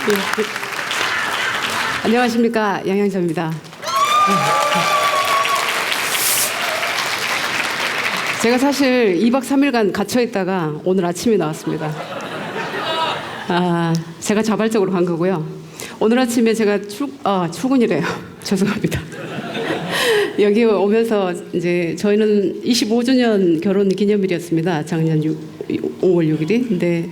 예. 안녕하십니까, 양양자입니다. 제가 사실 2박 3일간 갇혀 있다가 오늘 아침에 나왔습니다. 제가 자발적으로 간 거고요. 오늘 아침에 제가 출근이래요. 죄송합니다. 여기 오면서 이제 저희는 25주년 결혼 기념일이었습니다. 작년 5월 6일이. 근데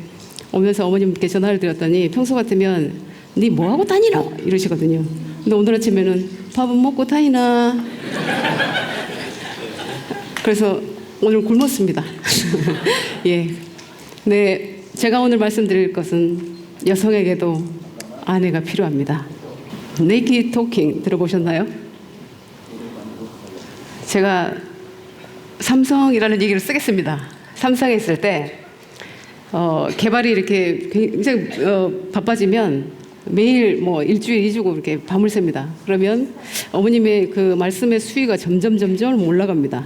오면서 어머님께 전화를 드렸더니 평소 같으면 니 뭐하고 다니노? 이러시거든요. 근데 오늘 아침에는 밥은 먹고 다니나? 그래서 오늘 굶었습니다. 예. 네, 제가 오늘 말씀드릴 것은 여성에게도 아내가 필요합니다. 네이키드 토킹 들어보셨나요? 제가 삼성이라는 얘기를 쓰겠습니다. 삼성에 있을 때 개발이 이렇게 굉장히 바빠지면 매일 뭐 일주일, 2주고 이렇게 밤을 샙니다. 그러면 어머님의 그 말씀의 수위가 점점 올라갑니다.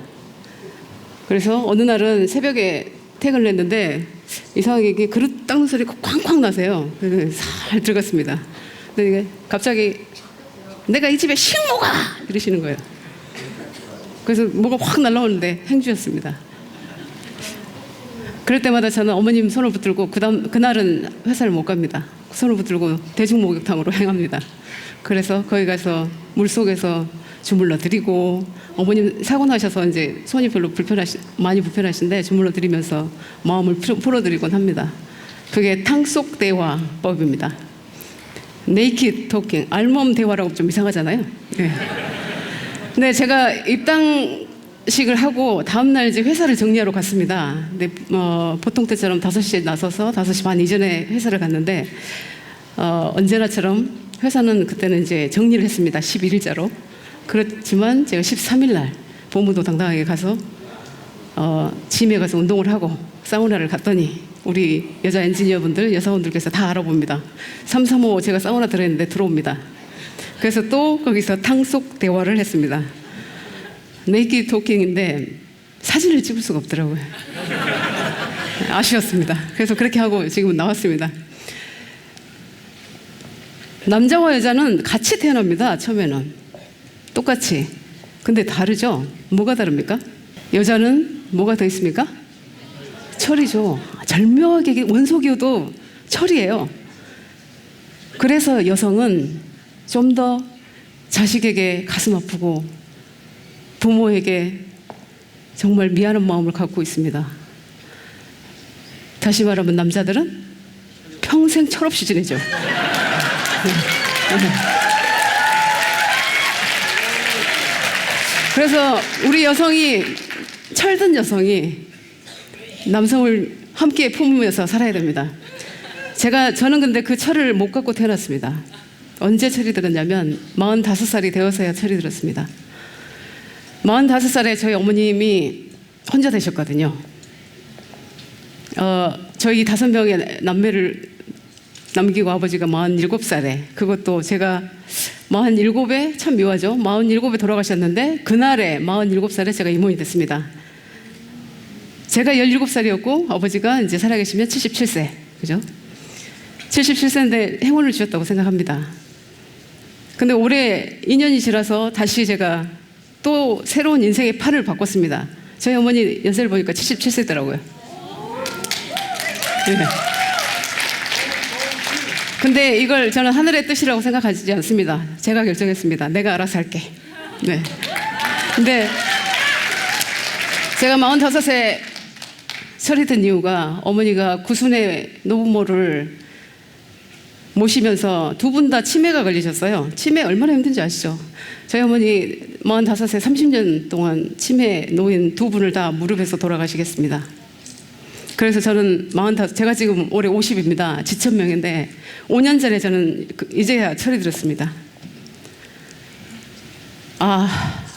그래서 어느 날은 새벽에 퇴근을 했는데 이상하게 이게 그릇 닦는 소리가 쾅쾅 나세요. 그래서 살 들어갔습니다. 근데 이게 갑자기 내가 이 집에 식모가 이러시는 거예요. 그래서 뭐가 확 날라오는데 행주였습니다. 그럴 때마다 저는 어머님 손을 붙들고 그날은 회사를 못 갑니다. 손을 붙들고 대중목욕탕으로 행합니다. 그래서 거기 가서 물속에서 주물러 드리고 어머님 사고 나셔서 이제 손이 별로 많이 불편하신데 주물러 드리면서 마음을 풀어드리곤 합니다. 그게 탕속 대화법입니다. 네이키드 토킹, 알몸 대화라고 좀 이상하잖아요. 네. 근데 제가 입당식을 하고 다음날 이제 회사를 정리하러 갔습니다. 근데 보통 때처럼 5시에 나서서 5시 반 이전에 회사를 갔는데 언제나처럼 회사는 그때는 이제 정리를 했습니다. 11일자로. 그렇지만 제가 13일 날 본부도 당당하게 가서 짐에 가서 운동을 하고 사우나를 갔더니 우리 여자 엔지니어분들, 여사분들께서 다 알아봅니다. 335 제가 사우나 들어있는데 들어옵니다. 그래서 또 거기서 탕속 대화를 했습니다. 네이키드 토킹인데 사진을 찍을 수가 없더라고요. 아쉬웠습니다. 그래서 그렇게 하고 지금은 나왔습니다. 남자와 여자는 같이 태어납니다. 처음에는 똑같이. 근데 다르죠? 뭐가 다릅니까? 여자는 뭐가 더 있습니까? 철이죠. 절묘하게 원소기호도 철이에요. 그래서 여성은 좀 더 자식에게 가슴 아프고 부모에게 정말 미안한 마음을 갖고 있습니다. 다시 말하면 남자들은 평생 철없이 지내죠. 그래서 우리 여성이, 철든 여성이 남성을 함께 품으면서 살아야 됩니다. 저는 근데 그 철을 못 갖고 태어났습니다. 언제 철이 들었냐면 45살이 되어서야 철이 들었습니다. 45살에 저희 어머님이 혼자 되셨거든요. 저희 5명의 남매를 남기고 아버지가 47살에, 그것도 제가 47에 참 묘하죠. 47에 돌아가셨는데 그날에 47살에 제가 이모이 됐습니다. 제가 17살이었고 아버지가 이제 살아계시면 77세, 그죠? 77세인데 행운을 주셨다고 생각합니다. 근데 올해 2년이 지나서 다시 제가 또 새로운 인생의 판을 바꿨습니다. 저희 어머니 연세를 보니까 77세더라고요. 네. 근데 이걸 저는 하늘의 뜻이라고 생각하지 않습니다. 제가 결정했습니다. 내가 알아서 할게. 네. 근데 제가 45세 철이 든 이유가 어머니가 구순의 노부모를 모시면서 두 분 다 치매가 걸리셨어요. 치매 얼마나 힘든지 아시죠? 저희 어머니 45세 30년 동안 치매 노인 두 분을 다 무릎에서 돌아가시겠습니다. 그래서 저는 제가 지금 올해 50입니다. 지천명인데 5년 전에 저는 이제야 철이 들었습니다.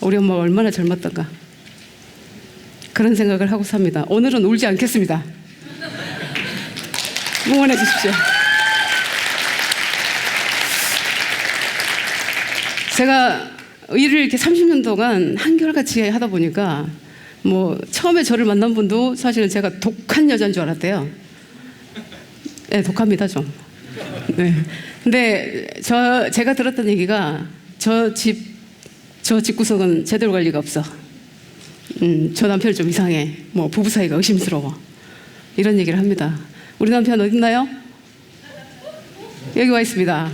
우리 엄마가 얼마나 젊었던가. 그런 생각을 하고 삽니다. 오늘은 울지 않겠습니다. 응원해 주십시오. 제가 일을 이렇게 30년 동안 한결같이 하다 보니까 처음에 저를 만난 분도 사실은 제가 독한 여자인 줄 알았대요. 네, 독합니다, 좀. 네. 근데 제가 들었던 얘기가 저 집구석은 제대로 갈 리가 없어. 저 남편이 좀 이상해. 뭐 부부 사이가 의심스러워. 이런 얘기를 합니다. 우리 남편 어디 있나요? 여기 와 있습니다.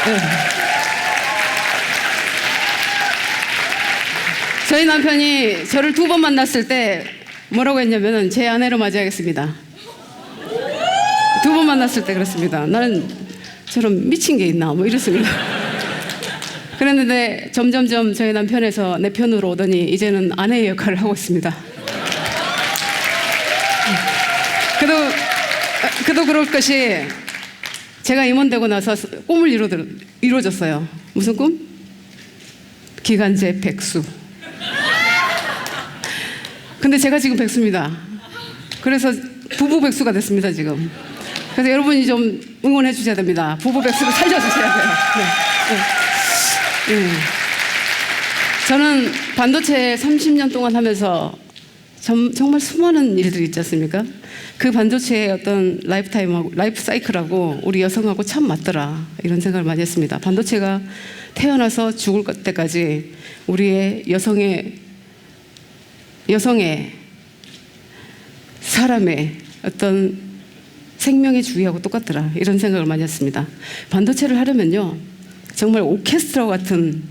네. 저희 남편이 저를 2번 만났을 때 뭐라고 했냐면은 제 아내로 맞이하겠습니다. 2번 만났을 때 그렇습니다. 나는 저런 미친 게 있나 뭐 이랬습니다. 그랬는데 점점점 저희 남편에서 내 편으로 오더니 이제는 아내의 역할을 하고 있습니다. 그도 그럴 것이 제가 임원되고 나서 꿈을 이루어졌어요. 무슨 꿈? 기간제 백수. 근데 제가 지금 백수입니다. 그래서 부부 백수가 됐습니다 지금. 그래서 여러분이 좀 응원해 주셔야 됩니다. 부부 백수를 살려주셔야 돼요. 네. 네. 저는 반도체 30년 동안 하면서 정말 수많은 일들이 있지 않습니까? 그 반도체의 어떤 라이프 사이클하고 우리 여성하고 참 맞더라 이런 생각을 많이 했습니다. 반도체가 태어나서 죽을 때까지 우리의 여성의 사람의 어떤 생명의 주기하고 똑같더라 이런 생각을 많이 했습니다. 반도체를 하려면요 정말 오케스트라 같은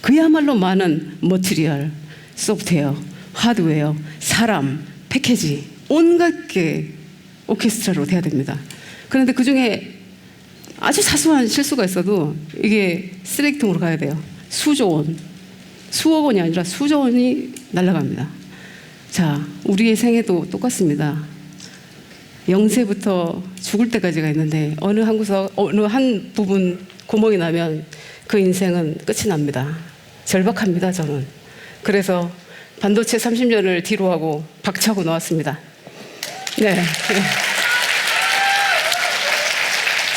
그야말로 많은 머티리얼, 소프트웨어, 하드웨어, 사람, 패키지 온갖 게 오케스트라로 돼야 됩니다. 그런데 그중에 아주 사소한 실수가 있어도 이게 쓰레기통으로 가야 돼요. 수억 원이 아니라 수조 원이 날아갑니다. 자, 우리의 생애도 똑같습니다. 0세부터 죽을 때까지가 있는데 어느 한 부분 구멍이 나면 그 인생은 끝이 납니다. 절박합니다, 저는. 그래서 반도체 30년을 뒤로 하고 박차고 나왔습니다. 네.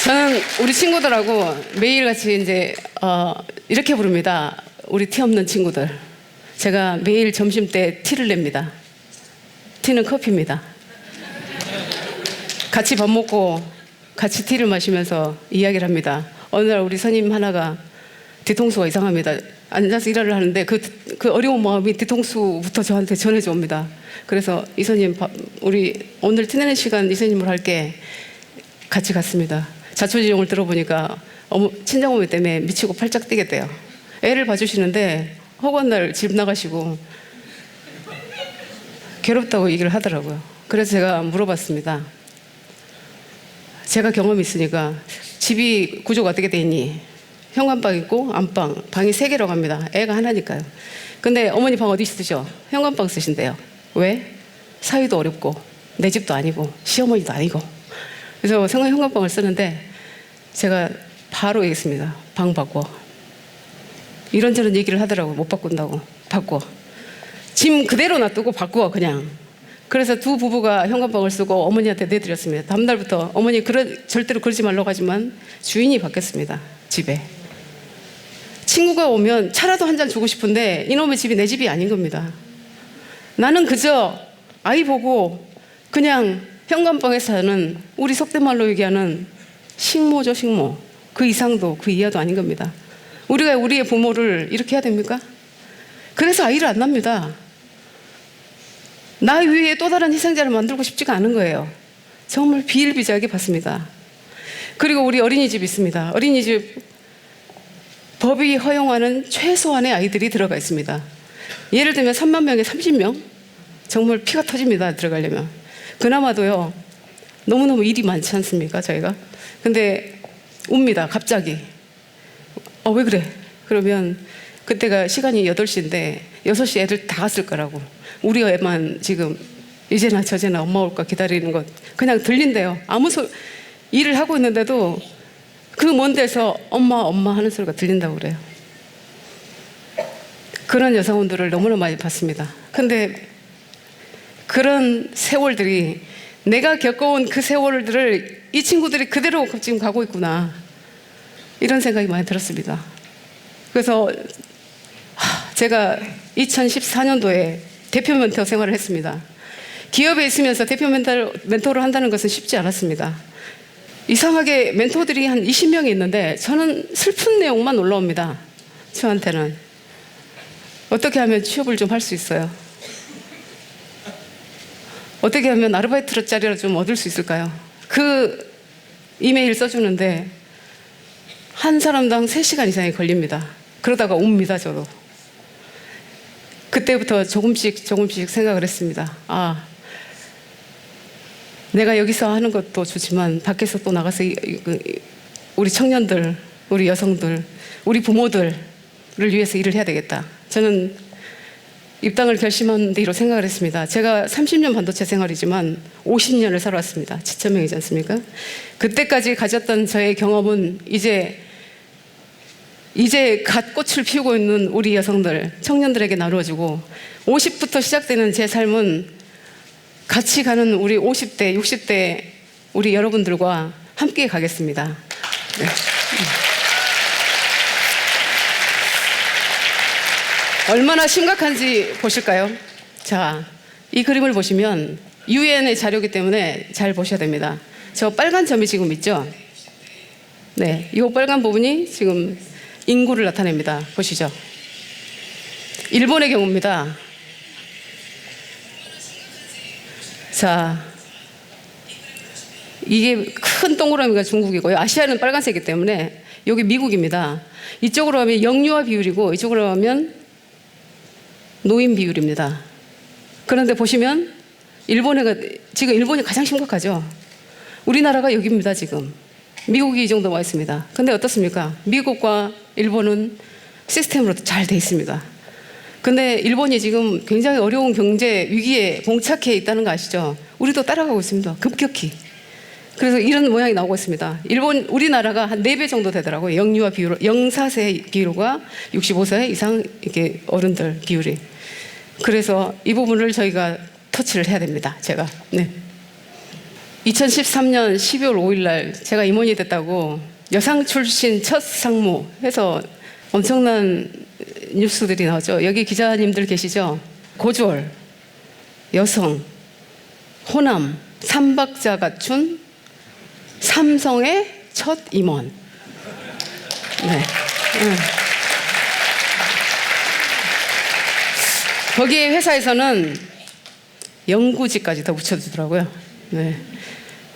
저는 우리 친구들하고 매일같이 이제 이렇게 부릅니다. 우리 티 없는 친구들. 제가 매일 점심 때 티를 냅니다. 티는 커피입니다. 같이 밥 먹고 같이 티를 마시면서 이야기를 합니다. 어느 날 우리 선임 하나가 뒤통수가 이상합니다. 앉아서 일을 하는데 그 어려운 마음이 뒤통수부터 저한테 전해져 옵니다. 그래서 이선님, 우리 오늘 티내는 시간 이선님으로 할게. 같이 갔습니다. 자초지종을 들어보니까 친정어머니 때문에 미치고 팔짝 뛰겠대요. 애를 봐주시는데 허구한 날 집 나가시고 괴롭다고 얘기를 하더라고요. 그래서 제가 물어봤습니다. 제가 경험이 있으니까 집이 구조가 어떻게 돼 있니? 현관방 있고 안방, 방이 3개라고 합니다. 애가 하나니까요. 근데 어머니 방 어디 쓰셔? 현관방 쓰신대요. 왜? 사위도 어렵고 내 집도 아니고 시어머니도 아니고. 그래서 현관방을 쓰는데 제가 바로 얘기했습니다. 방 바꿔. 이런저런 얘기를 하더라고요. 못 바꾼다고. 바꿔. 짐 그대로 놔두고 바꿔 그냥. 그래서 두 부부가 현관방을 쓰고 어머니한테 내드렸습니다. 다음 날부터 어머니 절대로 그러지 말라고 하지만 주인이 바뀌었습니다. 집에. 친구가 오면 차라도 한 잔 주고 싶은데 이놈의 집이 내 집이 아닌 겁니다. 나는 그저 아이 보고 그냥 현관방에 사는 우리 속된 말로 얘기하는 식모죠, 식모. 그 이상도 그 이하도 아닌 겁니다. 우리가 우리의 부모를 이렇게 해야 됩니까? 그래서 아이를 안 낳습니다. 나 위에 또 다른 희생자를 만들고 싶지가 않은 거예요. 정말 비일비재하게 봤습니다. 그리고 우리 어린이집 있습니다. 어린이집 법이 허용하는 최소한의 아이들이 들어가 있습니다. 예를 들면 3만 명에 30명? 정말 피가 터집니다. 들어가려면. 그나마도요. 너무너무 일이 많지 않습니까? 저희가. 근데 웁니다. 갑자기. 왜 그래? 그러면 그때가 시간이 8시인데 6시 애들 다 갔을 거라고. 우리 애만 지금 이제나 저제나 엄마 올까 기다리는 것 그냥 들린대요. 일을 하고 있는데도 그 먼 데서 엄마 하는 소리가 들린다고 그래요. 그런 여성분들을 너무나 많이 봤습니다. 근데 그런 세월들이 내가 겪어온 그 세월들을 이 친구들이 그대로 지금 가고 있구나 이런 생각이 많이 들었습니다. 그래서 제가 2014년도에 대표 멘토 생활을 했습니다. 기업에 있으면서 대표 멘토를 한다는 것은 쉽지 않았습니다. 이상하게 멘토들이 한 20명이 있는데 저는 슬픈 내용만 올라옵니다. 저한테는. 어떻게 하면 취업을 좀 할 수 있어요? 어떻게 하면 아르바이트 자리를 좀 얻을 수 있을까요? 그 이메일 써주는데 한 사람당 3시간 이상이 걸립니다. 그러다가 옵니다, 저도. 그때부터 조금씩 생각을 했습니다. 아, 내가 여기서 하는 것도 좋지만 밖에서 또 나가서 우리 청년들, 우리 여성들, 우리 부모들을 위해서 일을 해야 되겠다. 저는 입당을 결심한 뒤로 생각을 했습니다. 제가 30년 반도체 생활이지만 50년을 살아왔습니다. 지천명이지 않습니까? 그때까지 가졌던 저의 경험은 이제 갓 꽃을 피우고 있는 우리 여성들, 청년들에게 나누어지고 50부터 시작되는 제 삶은 같이 가는 우리 50대, 60대 우리 여러분들과 함께 가겠습니다. 네. 얼마나 심각한지 보실까요? 자, 이 그림을 보시면 유엔의 자료이기 때문에 잘 보셔야 됩니다. 저 빨간 점이 지금 있죠? 네, 이 빨간 부분이 지금 인구를 나타냅니다. 보시죠. 일본의 경우입니다. 자, 이게 큰 동그라미가 중국이고요. 아시아는 빨간색이기 때문에 여기 미국입니다. 이쪽으로 하면 영유아 비율이고 이쪽으로 하면 노인 비율입니다. 그런데 보시면 지금 일본이 가장 심각하죠. 우리나라가 여기입니다. 지금 미국이 이 정도 와 있습니다. 근데 어떻습니까? 미국과 일본은 시스템으로 잘 돼 있습니다. 근데 일본이 지금 굉장히 어려운 경제 위기에 봉착해 있다는 거 아시죠? 우리도 따라가고 있습니다. 급격히. 그래서 이런 모양이 나오고 있습니다. 우리나라가 한 4배 정도 되더라고요. 영유아 비율, 0~4세 비율과 65세 이상 이렇게 어른들 비율이. 그래서 이 부분을 저희가 터치를 해야 됩니다. 제가. 네. 2013년 12월 5일 날 제가 임원이 됐다고 여상 출신 첫 상무 해서 엄청난 뉴스들이 나오죠. 여기 기자님들 계시죠? 고졸, 여성, 호남, 3박자 갖춘 삼성의 첫 임원. 네. 거기에 회사에서는 연구직까지 더 붙여주더라고요. 네.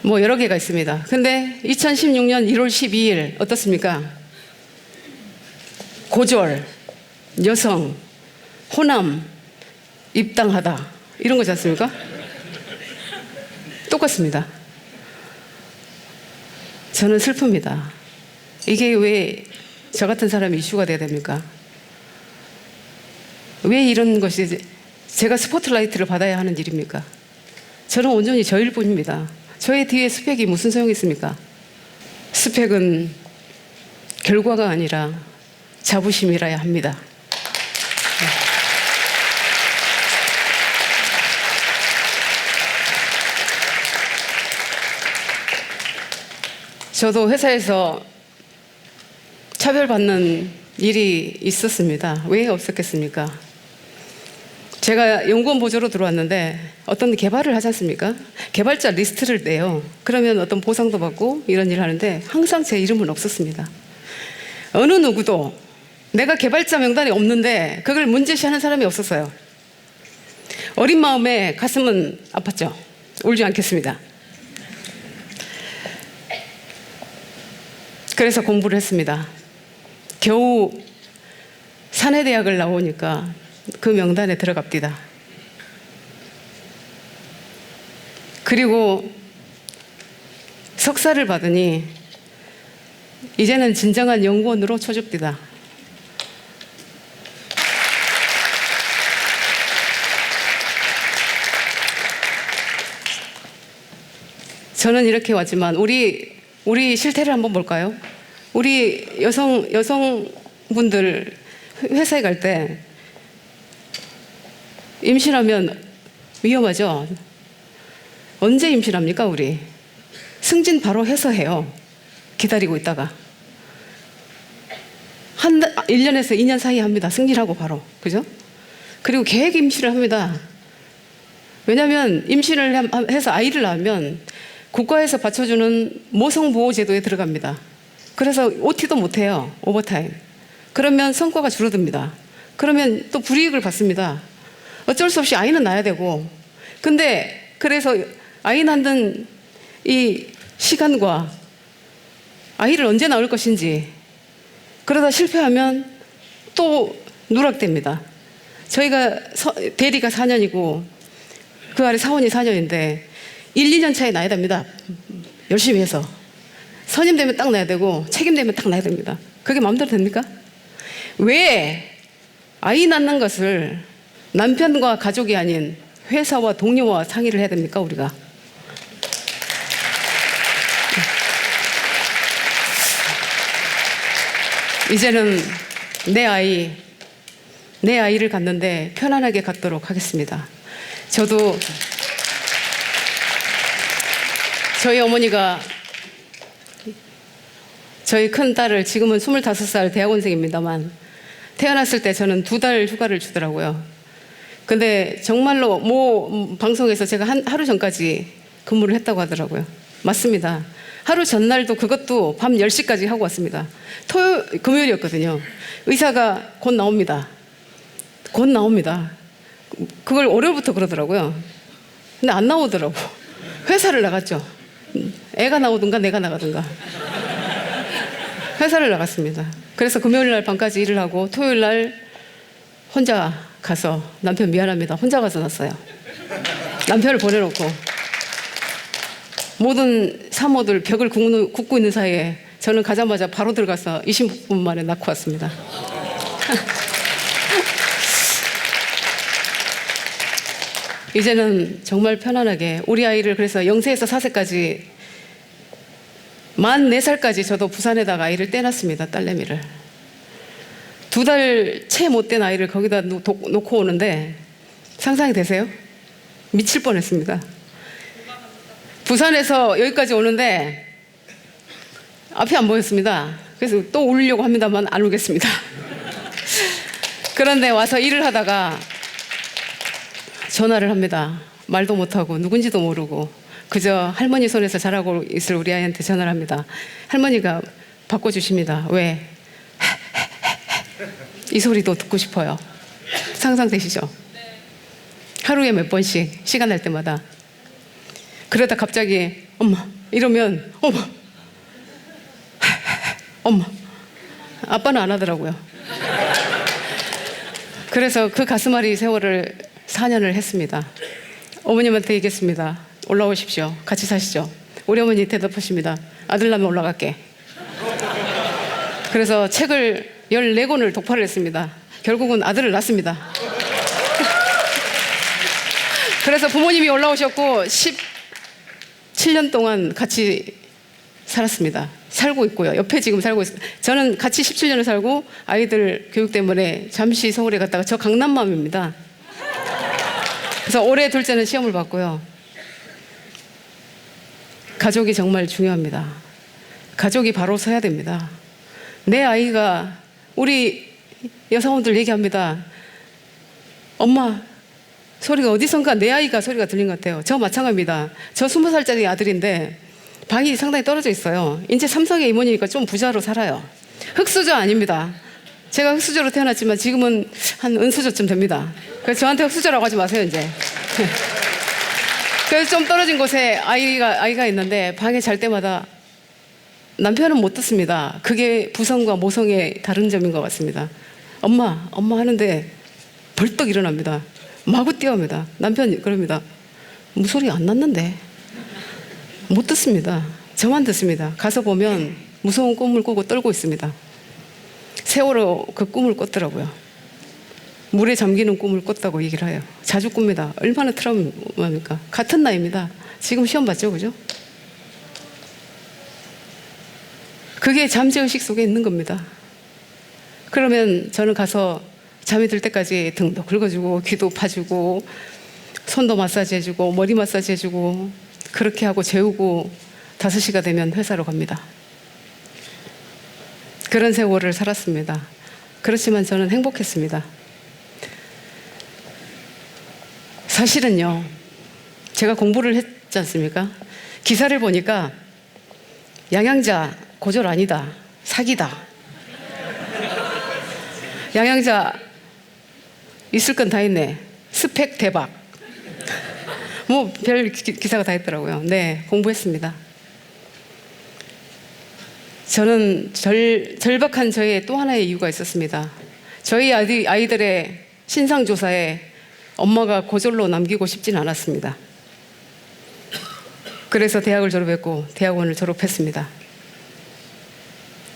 뭐 여러 개가 있습니다. 근데 2016년 1월 12일 어떻습니까? 고졸, 여성, 호남, 입당하다. 이런 거지 않습니까? 똑같습니다. 저는 슬픕니다. 이게 왜 저 같은 사람이 이슈가 돼야 됩니까? 왜 이런 것이 제가 스포트라이트를 받아야 하는 일입니까? 저는 온전히 저일 뿐입니다. 저의 뒤에 스펙이 무슨 소용이 있습니까? 스펙은 결과가 아니라 자부심이라야 합니다. 저도 회사에서 차별받는 일이 있었습니다. 왜 없었겠습니까? 제가 연구원 보조로 들어왔는데 어떤 개발을 하지 않습니까? 개발자 리스트를 내요. 그러면 어떤 보상도 받고 이런 일을 하는데 항상 제 이름은 없었습니다. 어느 누구도 내가 개발자 명단에 없는데 그걸 문제시하는 사람이 없었어요. 어린 마음에 가슴은 아팠죠. 울지 않겠습니다. 그래서 공부를 했습니다. 겨우 사내대학을 나오니까 그 명단에 들어갑니다. 그리고 석사를 받으니 이제는 진정한 연구원으로 초집니다. 저는 이렇게 왔지만 우리 실태를 한번 볼까요? 우리 여성분들 회사에 갈 때 임신하면 위험하죠? 언제 임신합니까, 우리? 승진 바로 해서 해요. 기다리고 있다가. 1년에서 2년 사이에 합니다. 승진하고 바로. 그죠? 그리고 계획 임신을 합니다. 왜냐하면 임신을 해서 아이를 낳으면 국가에서 받쳐주는 모성보호제도에 들어갑니다. 그래서 OT도 못해요. 오버타임. 그러면 성과가 줄어듭니다. 그러면 또 불이익을 받습니다. 어쩔 수 없이 아이는 낳아야 되고, 근데 그래서 아이 낳는 이 시간과 아이를 언제 낳을 것인지, 그러다 실패하면 또 누락됩니다. 저희가 대리가 4년이고 그 아래 사원이 4년인데 1, 2년 차에 낳아야 됩니다. 열심히 해서. 선임되면 딱 낳아야 되고 책임되면 딱 낳아야 됩니다. 그게 마음대로 됩니까? 왜 아이 낳는 것을 남편과 가족이 아닌 회사와 동료와 상의를 해야 됩니까, 우리가? 이제는 내 아이를 갖는데 편안하게 갖도록 하겠습니다. 저도 저희 어머니가 저희 큰딸을, 지금은 25살 대학원생입니다만, 태어났을 때 저는 2달 휴가를 주더라고요. 근데 정말로 모 방송에서 제가 하루 전까지 근무를 했다고 하더라고요. 맞습니다. 하루 전날도 그것도 밤 10시까지 하고 왔습니다. 금요일이었거든요. 의사가 곧 나옵니다. 곧 나옵니다. 그걸 월요일부터 그러더라고요. 근데 안 나오더라고. 회사를 나갔죠. 애가 나오든가 내가 나가든가. 회사를 나갔습니다. 그래서 금요일 날 밤까지 일을 하고 토요일 날 혼자 가서, 남편 미안합니다, 혼자 가서 났어요. 남편을 보내놓고 모든 사모들 벽을 굽고 있는 사이에 저는 가자마자 바로 들어가서 20분 만에 낳고 왔습니다. 이제는 정말 편안하게 우리 아이를, 그래서 0세에서 4세까지 44살까지 저도 부산에다가 아이를 떼놨습니다. 딸내미를. 2달 채 못 된 아이를 거기다 놓고 오는데 상상이 되세요? 미칠 뻔했습니다. 부산에서 여기까지 오는데 앞이 안 보였습니다. 그래서 또 오려고 합니다만 안 오겠습니다. 그런데 와서 일을 하다가 전화를 합니다. 말도 못하고 누군지도 모르고 그저 할머니 손에서 자라고 있을 우리 아이한테 전화를 합니다. 할머니가 바꿔주십니다. 왜? 이 소리도 듣고 싶어요. 상상되시죠? 하루에 몇 번씩 시간 날 때마다. 그러다 갑자기 엄마 이러면 엄마 아빠는 안 하더라고요. 그래서 그 가슴앓이 세월을 4년을 했습니다. 어머님한테 얘기했습니다. 올라오십시오. 같이 사시죠. 우리 어머니 대답하십니다. 아들 낳으면 올라갈게. 그래서 책을 14권을 독파를 했습니다. 결국은 아들을 낳습니다. 그래서 부모님이 올라오셨고 17년 동안 같이 살았습니다. 살고 있고요. 옆에 지금 살고 있어요. 저는 같이 17년을 살고 아이들 교육 때문에 잠시 서울에 갔다가, 저 강남맘입니다. 그래서 올해 둘째는 시험을 봤고요. 가족이 정말 중요합니다. 가족이 바로 서야 됩니다. 내 아이가, 우리 여사원들 얘기합니다. 엄마 소리가 어디선가 내 아이가 소리가 들린 것 같아요. 저 마찬가지입니다. 저 20살짜리 아들인데 방이 상당히 떨어져 있어요. 이제 삼성의 이모니까 좀 부자로 살아요. 흑수저 아닙니다. 제가 흑수저로 태어났지만 지금은 한 은수저쯤 됩니다. 그래서 저한테 흑수저라고 하지 마세요, 이제. 그래서 좀 떨어진 곳에 아이가 있는데 방에 잘 때마다 남편은 못 듣습니다. 그게 부성과 모성의 다른 점인 것 같습니다. 엄마 하는데 벌떡 일어납니다. 마구 뛰어옵니다. 남편이 그럽니다. 무소리 안 났는데. 못 듣습니다. 저만 듣습니다. 가서 보면 무서운 꿈을 꾸고 떨고 있습니다. 세월호 그 꿈을 꿨더라고요. 물에 잠기는 꿈을 꿨다고 얘기를 해요. 자주 꿉니다. 얼마나 트라우마입니까? 같은 나이입니다. 지금 시험 봤죠, 그죠? 그게 잠재의식 속에 있는 겁니다. 그러면 저는 가서 잠이 들 때까지 등도 긁어주고 귀도 파주고 손도 마사지 해주고 머리 마사지 해주고 그렇게 하고 재우고 5시가 되면 회사로 갑니다. 그런 세월을 살았습니다. 그렇지만 저는 행복했습니다. 사실은요, 제가 공부를 했지 않습니까? 기사를 보니까 양양자 고졸 아니다. 사기다. 양양자 있을 건 다 있네. 스펙 대박. 뭐 별 기사가 다 있더라고요. 네, 공부했습니다. 저는 절박한 저의 또 하나의 이유가 있었습니다. 저희 아이들의 신상조사에 엄마가 고졸로 남기고 싶진 않았습니다. 그래서 대학을 졸업했고 대학원을 졸업했습니다.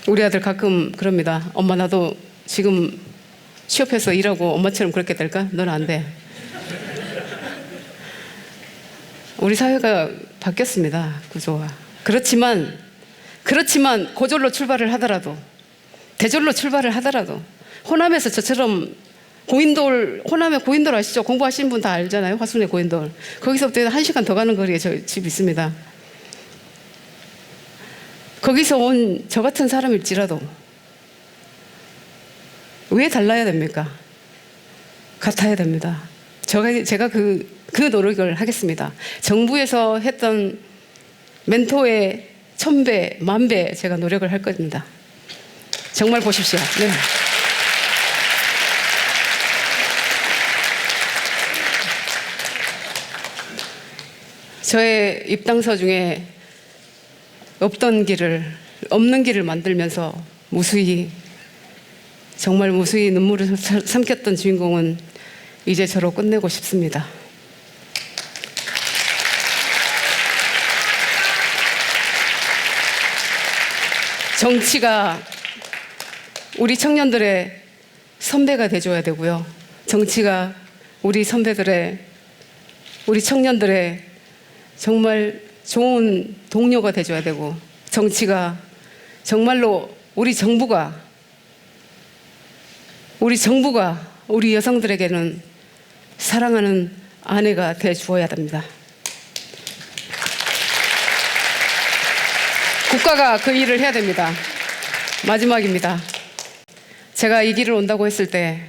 우리 아들 가끔 그럽니다. 엄마 나도 지금 취업해서 일하고 엄마처럼 그렇게 될까? 넌 안 돼. 우리 사회가 바뀌었습니다. 구조가. 그렇지만 고졸로 출발을 하더라도 대졸로 출발을 하더라도 호남에서 저처럼 호남의 고인돌 아시죠? 공부하신 분 다 알잖아요. 화순의 고인돌. 거기서부터 1시간 더 가는 거리에 저 집 있습니다. 거기서 온 저 같은 사람일지라도 왜 달라야 됩니까? 같아야 됩니다. 제가 그 노력을 하겠습니다. 정부에서 했던 멘토의 1000배, 10,000배 제가 노력을 할 겁니다. 정말 보십시오. 네. 저의 입당서 중에 없는 길을 만들면서 정말 무수히 눈물을 삼켰던 주인공은 이제 저로 끝내고 싶습니다. 정치가 우리 청년들의 선배가 돼줘야 되고요. 정치가 우리 청년들의 정말 좋은 동료가 돼줘야 되고, 정치가 정말로 우리 정부가 우리 여성들에게는 사랑하는 아내가 돼 주어야 됩니다. 국가가 그 일을 해야 됩니다. 마지막입니다. 제가 이 길을 온다고 했을 때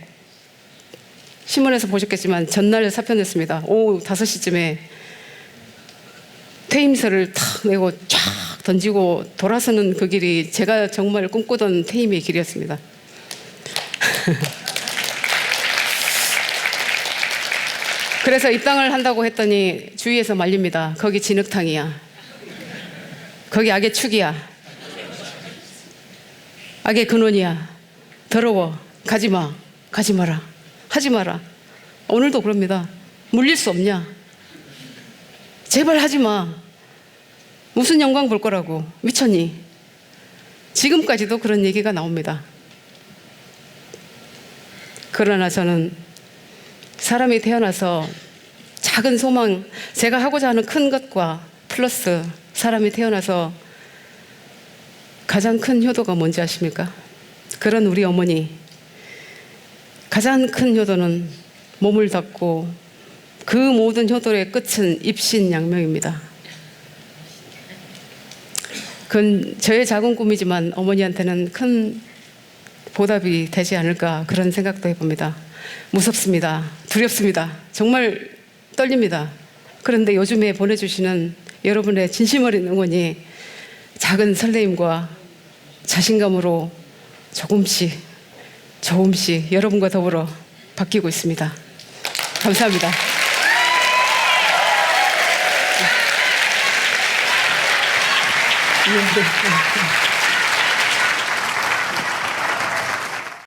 신문에서 보셨겠지만 전날 사표 냈습니다. 오후 5시쯤에 퇴임서를 탁 내고 쫙 던지고 돌아서는 그 길이 제가 정말 꿈꾸던 퇴임의 길이었습니다. 그래서 입당을 한다고 했더니 주위에서 말립니다. 거기 진흙탕이야. 거기 악의 축이야. 악의 근원이야. 더러워. 가지마. 가지 마라. 하지 마라. 오늘도 그럽니다. 물릴 수 없냐? 제발 하지 마. 무슨 영광 볼 거라고. 미쳤니? 지금까지도 그런 얘기가 나옵니다. 그러나 저는 사람이 태어나서 작은 소망, 제가 하고자 하는 큰 것과 플러스 사람이 태어나서 가장 큰 효도가 뭔지 아십니까? 그런 우리 어머니, 가장 큰 효도는 몸을 닫고 그 모든 효도의 끝은 입신양명입니다. 그건 저의 작은 꿈이지만 어머니한테는 큰 보답이 되지 않을까, 그런 생각도 해봅니다. 무섭습니다. 두렵습니다. 정말 떨립니다. 그런데 요즘에 보내주시는 여러분의 진심 어린 응원이 작은 설레임과 자신감으로 조금씩 여러분과 더불어 바뀌고 있습니다. 감사합니다. 네.